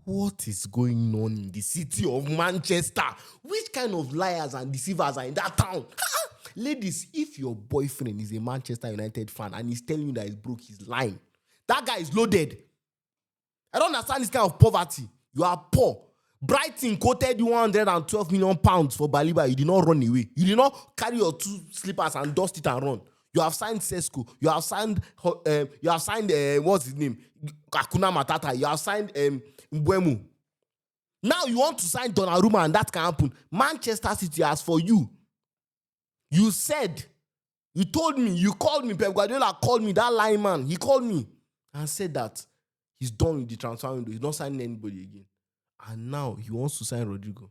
What is going on in the city of Manchester? Which kind of liars and deceivers are in that town? Ladies, if your boyfriend is a Manchester United fan and he's telling you that he's broke, he's lying. That guy is loaded. I don't understand this kind of poverty. You are poor. Brighton quoted you £112 million for Baliba. You did not run away. You did not carry your 2 slippers and dust it and run. You have signed Sesko. You have signed what's his name? Akuna Matata. You have signed Mbeumo. Now you want to sign Donnarumma and that can happen. Manchester City, as for you, you said, you told me, you called me, Pep Guardiola called me, that lying man, he called me and said that he's done with the transfer window. He's not signing anybody again. And now he wants to sign Rodrygo.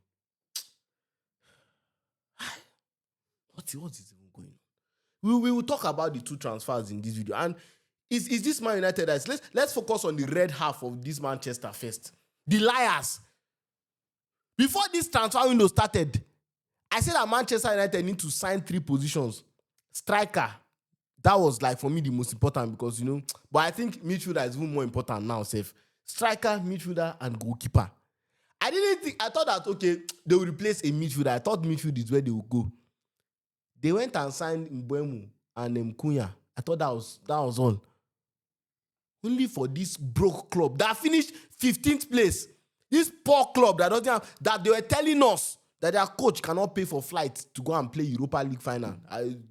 What is even going on? We will talk about the 2 transfers in this video. And is this Man United? Let's focus on the red half of this Manchester first. The liars. Before this transfer window started, I said that Manchester United need to sign 3 positions. Striker. That was like for me the most important because, but I think midfielder is even more important now, safe. Striker, midfielder, and goalkeeper. I thought that, okay, they will replace a midfielder. I thought midfield is where they will go. They went and signed Mbeumo and Cunha. I thought that was all. Only for this broke club that finished 15th place. This poor club that doesn't have, that they were telling us that their coach cannot pay for flights to go and play Europa League final.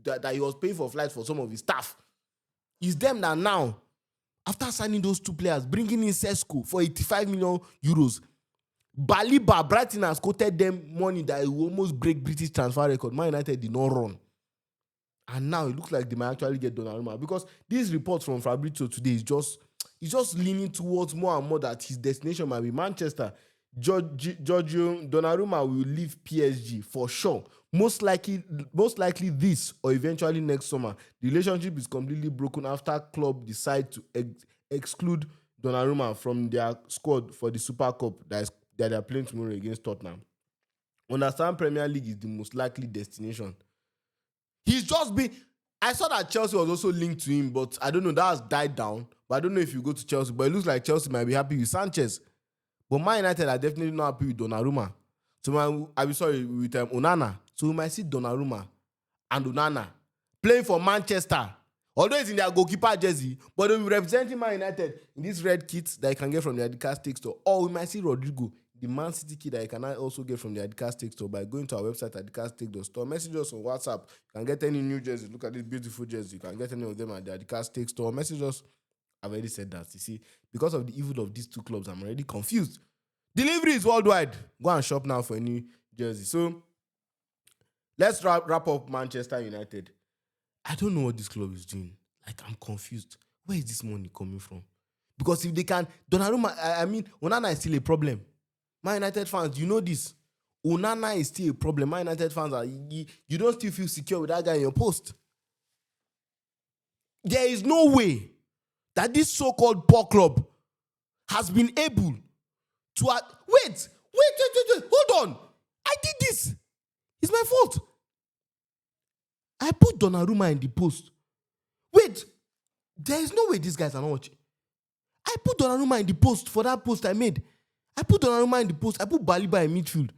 That he was paying for flights for some of his staff. It's them that now, after signing those 2 players, bringing in Sesko for 85 million euros, Baliba, Brighton has quoted them money that will almost break British transfer record. Man United did not run. And now it looks like they might actually get Donnarumma because this report from Fabrizio today is just leaning towards more and more that his destination might be Manchester. Giorgio Donnarumma will leave PSG for sure. Most likely this or eventually next summer. The relationship is completely broken after club decide to exclude Donnarumma from their squad for the Super Cup that they are playing tomorrow against Tottenham. Understand Premier League is the most likely destination. He's just been... I saw that Chelsea was also linked to him, but I don't know, that has died down. But I don't know if you go to Chelsea, but it looks like Chelsea might be happy with Sanchez. But Man United are definitely not happy with Donnarumma. So I'll be sorry, with Onana. So we might see Donnarumma and Onana playing for Manchester. Although it's in their goalkeeper jersey, but they'll be representing Man United in this red kit that you can get from the Adidas Steak Store. Or we might see Rodrygo, the Man City kit that you can also get from the Adidas Steak Store by going to our website, adicassteak.store. Message us on WhatsApp. You can get any new jerseys. Look at this beautiful jersey. You can get any of them at the Adidas Steak Store. Message us. I've already said that. You see, because of the evil of these 2 clubs, I'm already confused. Delivery is worldwide. Go and shop now for a new jersey. So, let's wrap up Manchester United. I don't know what this club is doing. Like, I'm confused. Where is this money coming from? Because if they can... Donnarumma, Onana is still a problem. Man United fans, you know this. Onana is still a problem. Man United fans, you don't still feel secure with that guy in your post. There is no way that this so-called poor club has been able to... Wait, hold on. I did this. It's my fault. I put Donnarumma in the post. Wait, there is no way these guys are not watching. I put Donnarumma in the post for that post I made. I put Donnarumma in the post. I put Baliba in midfield.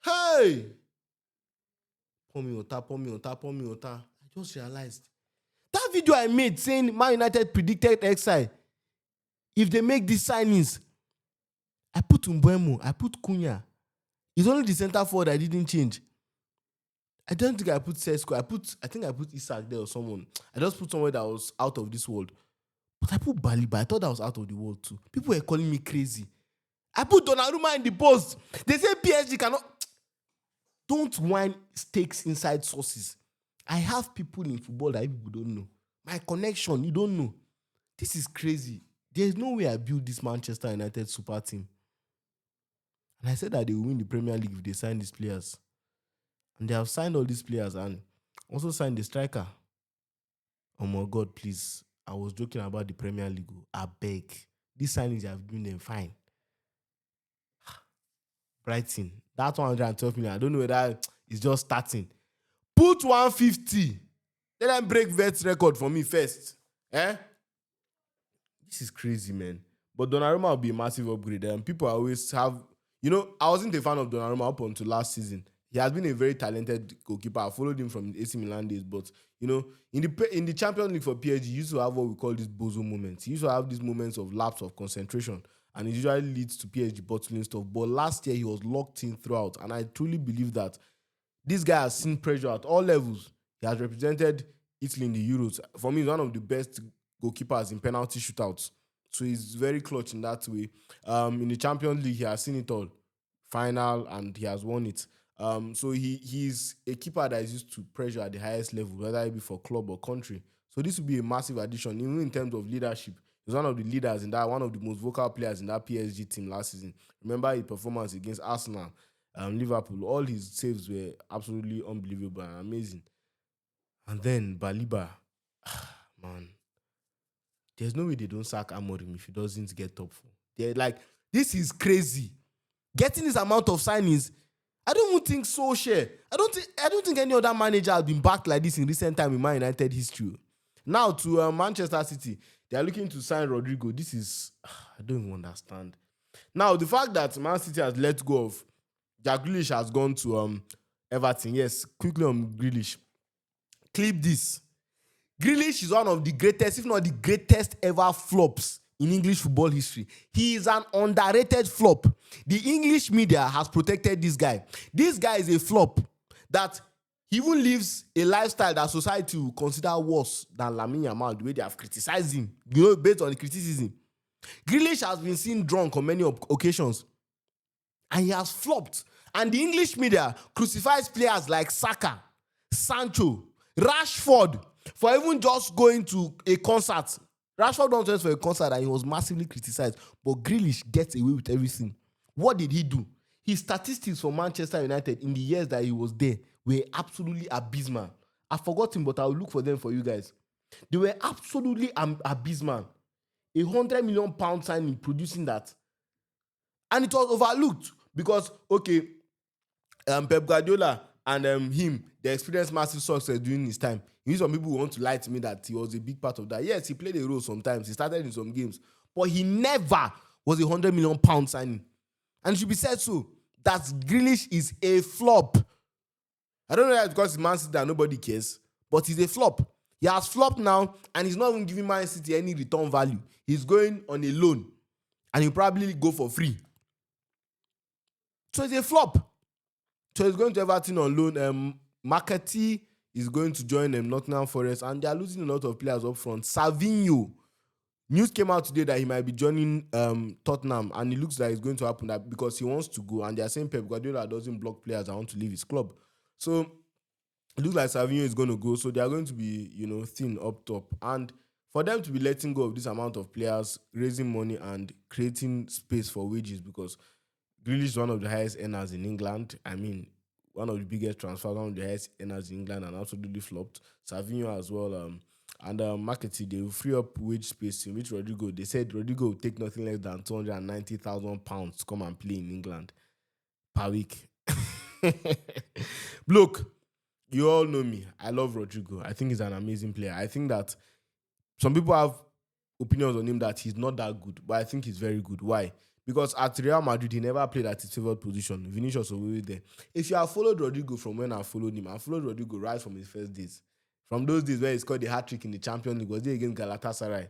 Hey! Pour me water. I just realized. That video I made saying Man United predicted exile. If they make these signings, I put Mbeumo, I put Cunha. It's only the center forward I didn't change. I don't think I put Sesko. I think I put Isak there or someone. I just put someone that was out of this world. But I put Baliba. I thought that was out of the world too. People were calling me crazy. I put Donnarumma in the post. They say PSG cannot... Don't whine stakes inside sources. I have people in football that people don't know. My connection, you don't know. This is crazy. There's no way I built this Manchester United super team. And I said that they will win the Premier League if they sign these players. And they have signed all these players and also signed the striker. Oh my God, please. I was joking about the Premier League. I beg. These signings have been them fine. Brighton. That 112 million. I don't know whether it's just starting. Put 150. Let them break Vet's record for me first. This is crazy, man. But Donnarumma will be a massive upgrade. People always have, I wasn't a fan of Donnarumma up until last season. He has been a very talented goalkeeper. I followed him from AC Milan days, but in the Champions League for PSG, he used to have what we call these bozo moments. He used to have these moments of lapse of concentration, and it usually leads to PSG bottling stuff. But last year, he was locked in throughout, and I truly believe that this guy has seen pressure at all levels. He has represented Italy in the Euros. For me, he's one of the best goalkeepers in penalty shootouts. So he's very clutch in that way. In the Champions League, he has seen it all. Final, and he has won it. So he's a keeper that is used to pressure at the highest level, whether it be for club or country. So this will be a massive addition, even in terms of leadership. He's one of the leaders in that, one of the most vocal players in that PSG team last season. Remember his performance against Arsenal, Liverpool. All his saves were absolutely unbelievable and amazing. And then Baliba, man, there's no way they don't sack Amorim if he doesn't get top four. They're like, this is crazy. Getting this amount of signings, I don't even think so. I don't think any other manager has been backed like this in recent time in Man United history. Now to Manchester City, they are looking to sign Rodrygo. This is, I don't even understand. Now the fact that Man City has let go of Grealish has gone to Everton. Yes, quickly on Grealish. Clip this. Grealish is one of the greatest, if not the greatest ever flops in English football history. He is an underrated flop. The English media has protected this guy. This guy is a flop that he even lives a lifestyle that society will consider worse than Lamine Yamal, the way they have criticized him, based on the criticism. Grealish has been seen drunk on many occasions, and he has flopped. And the English media crucifies players like Saka, Sancho, Rashford for even just going to a concert. Rashford went for a concert and he was massively criticized, but Grealish gets away with everything. What did he do? His statistics for Manchester United in the years that he was there were absolutely abysmal. I forgot him, but I'll look for them for you guys. They were absolutely abysmal. £100 million signing producing that. And it was overlooked because, okay, Pep Guardiola and him, they experienced massive success during his time. Some people want to lie to me that he was a big part of that. Yes, he played a role sometimes. He started in some games. But he never was £100 million signing. And it should be said so. That Grealish is a flop. I don't know that because it's Man City that nobody cares. But he's a flop. He has flopped now, and he's not even giving Man City any return value. He's going on a loan. And he'll probably go for free. So he's a flop. So he's going to Everton on loan. McAtee is going to join Nottingham Forest, and they are losing a lot of players up front. Savinho, news came out today that he might be joining Tottenham, and it looks like it's going to happen that because he wants to go, and they are saying Pep Guardiola doesn't block players that want to leave his club. So it looks like Savinho is going to go, so they are going to be, thin up top. And for them to be letting go of this amount of players, raising money and creating space for wages, because Grealish is one of the highest earners in England. I mean, one of the biggest transfers, one of the highest earners in England, and absolutely flopped. Savinho as well. And McAtee, they will free up wage space in which Rodrygo, they said Rodrygo will take nothing less than £290,000 to come and play in England per week. Look, you all know me. I love Rodrygo. I think he's an amazing player. I think that some people have opinions on him that he's not that good, but I think he's very good. Why? Because at Real Madrid, he never played at his favorite position. Vinicius was always there. If you have followed Rodrygo from when I followed him, I followed Rodrygo right from his first days. From those days where he scored the hat-trick in the Champions League, was there against Galatasaray.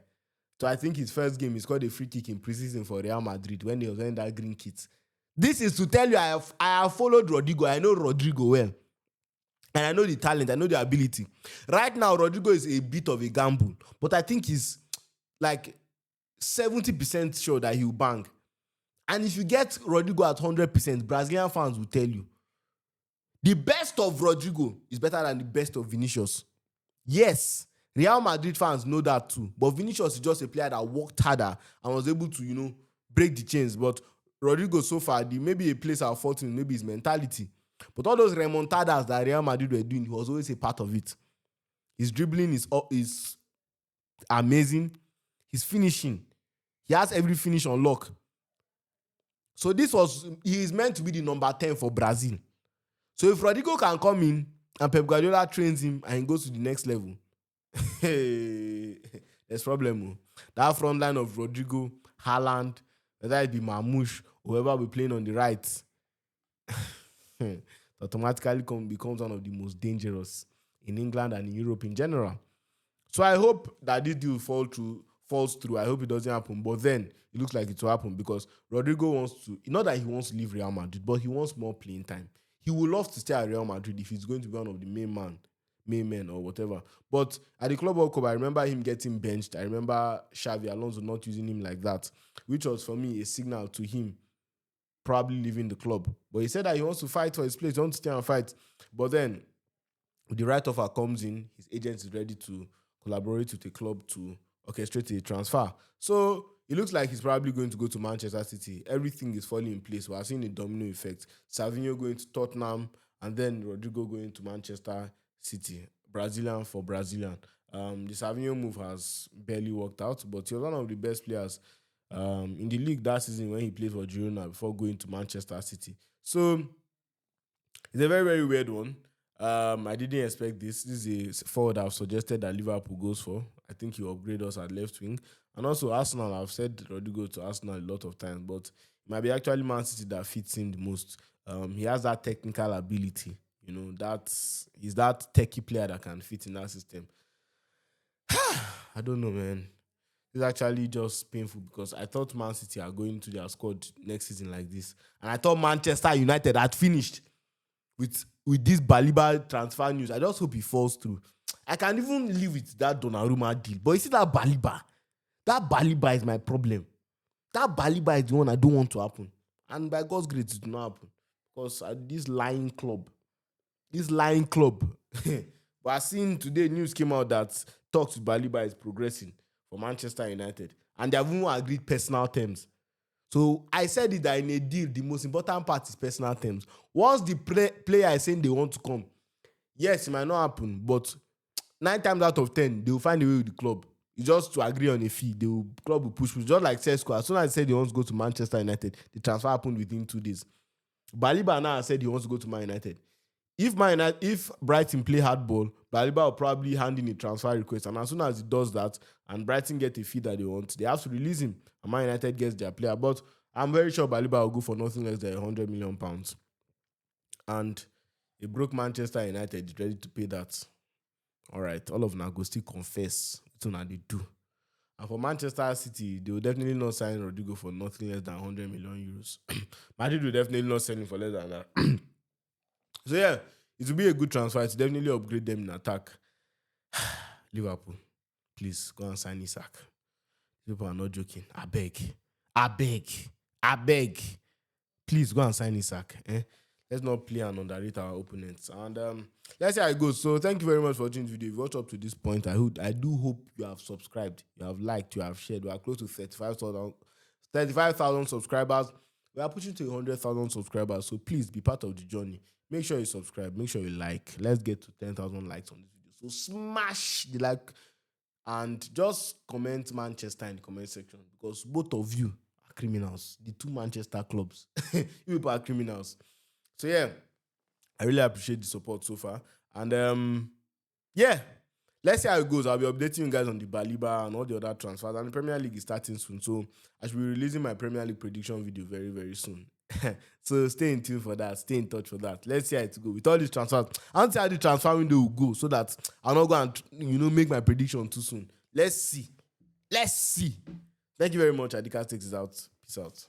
So I think his first game, he scored a free kick in preseason for Real Madrid when he was wearing that green kit. This is to tell you I have followed Rodrygo. I know Rodrygo well. And I know the talent. I know the ability. Right now, Rodrygo is a bit of a gamble. But I think he's like 70% sure that he'll bang. And if you get Rodrygo at 100%, Brazilian fans will tell you, the best of Rodrygo is better than the best of Vinicius. Yes, Real Madrid fans know that too. But Vinicius is just a player that worked harder and was able to, break the chains. But Rodrygo so far, maybe a place at 14, maybe his mentality. But all those remontadas that Real Madrid were doing, he was always a part of it. His dribbling is amazing. His finishing, he has every finish on lock. So he is meant to be the number 10 for Brazil. So if Rodrygo can come in and Pep Guardiola trains him and he goes to the next level, there's There's problem. That front line of Rodrygo, Haaland, whether it be Mamouche, whoever will be playing on the right, automatically becomes one of the most dangerous in England and in Europe in general. So I hope that this deal falls through. I hope it doesn't happen. But then it looks like it will happen because Rodrygo wants to, not that he wants to leave Real Madrid, but he wants more playing time. He would love to stay at Real Madrid if he's going to be one of the main men or whatever. But at the Club World Cup, I remember him getting benched. I remember Xavi Alonso not using him like that, which was for me a signal to him probably leaving the club. But he said that he wants to fight for his place, he wants to stay and fight. But then the right offer comes in, his agent is ready to collaborate with the club to orchestrate a transfer. So it looks like he's probably going to go to Manchester City. Everything is falling in place. We're seeing a domino effect. Savinho going to Tottenham, and then Rodrygo going to Manchester City. Brazilian for Brazilian. The Savinho move has barely worked out, but he was one of the best players in the league that season when he played for Girona before going to Manchester City. So it's a very, very weird one. I didn't expect this. This is a forward I've suggested that Liverpool goes for. I think he upgrade us at left wing. And also Arsenal, I've said Rodrygo to Arsenal a lot of times, but it might be actually Man City that fits him the most. He has that technical ability. You know, he's that techie player that can fit in that system. I don't know, man. It's actually just painful because I thought Man City are going to their squad next season like this. And I thought Manchester United had finished with this Baliba transfer news. I just hope he falls through. I can even live with that Donnarumma deal. But you see that Baliba? That Baliba is my problem. That Baliba is the one I don't want to happen. And by God's grace, it will not happen. Because this lying club. But I seen today news came out that talks with Baliba is progressing for Manchester United. And they have even agreed personal terms. So I said it that in a deal, the most important part is personal terms. Once the player is saying they want to come, yes, it might not happen, but 9 times out of 10, they will find a way with the club. It's just to agree on a fee. The club will push. Just like Sesko, as soon as he said he wants to go to Manchester United, the transfer happened within 2 days. Baliba now said he wants to go to Man United. If Brighton play hardball, Baliba will probably hand in a transfer request. And as soon as he does that, and Brighton get a fee that they want, they have to release him. And Man United gets their player. But I'm very sure Baliba will go for nothing less than £100 million. And a broke Manchester United is ready to pay that. All right, all of them go still confess what they do. And for Manchester City, they will definitely not sign Rodrygo for nothing less than €100 million. Madrid will definitely not sell him for less than that. So yeah, it will be a good transfer. It's definitely upgrade them in attack. Liverpool, please go and sign Isak. People are not joking. I beg. Please go and sign Isak. Let's not play and underrate our opponents. And let's see how it goes. So thank you very much for watching this video. If you watched up to this point, I do hope you have subscribed, you have liked, you have shared. We are close to 35,000 subscribers. We are pushing to 100,000 subscribers. So please be part of the journey. Make sure you subscribe. Make sure you like. Let's get to 10,000 likes on this video. So smash the like and just comment Manchester in the comment section because both of you are criminals. The 2 Manchester clubs. You people are criminals. So yeah, I really appreciate the support so far. And yeah, let's see how it goes. I'll be updating you guys on the Baliba and all the other transfers. And the Premier League is starting soon. So I should be releasing my Premier League prediction video very, very soon. So stay in tune for that. Stay in touch for that. Let's see how it goes. With all these transfers, I want to see how the transfer window will go so that I'll not go and make my prediction too soon. Let's see. Thank you very much. Adika takes us out. Peace out.